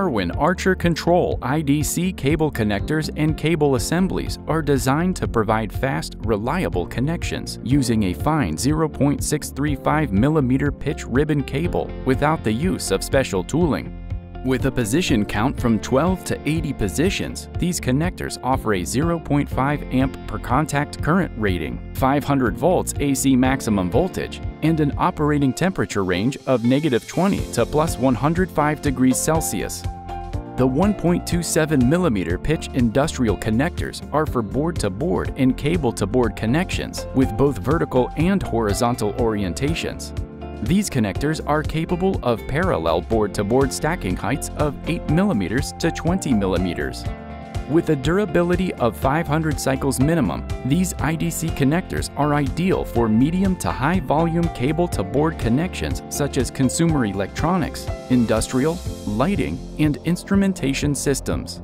Harwin Archer Kontrol IDC cable connectors and cable assemblies are designed to provide fast, reliable connections using a fine 0.635 mm pitch ribbon cable without the use of special tooling. With a position count from 12 to 80 positions, these connectors offer a 0.5 amp per contact current rating, 500 volts AC maximum voltage, and an operating temperature range of -20 to +105 degrees Celsius. The 1.27 mm pitch industrial connectors are for board-to-board and cable-to-board connections with both vertical and horizontal orientations. These connectors are capable of parallel board-to-board stacking heights of 8 mm to 20 mm. With a durability of 500 cycles minimum, these IDC connectors are ideal for medium to high volume cable-to-board connections such as consumer electronics, industrial, lighting, and instrumentation systems.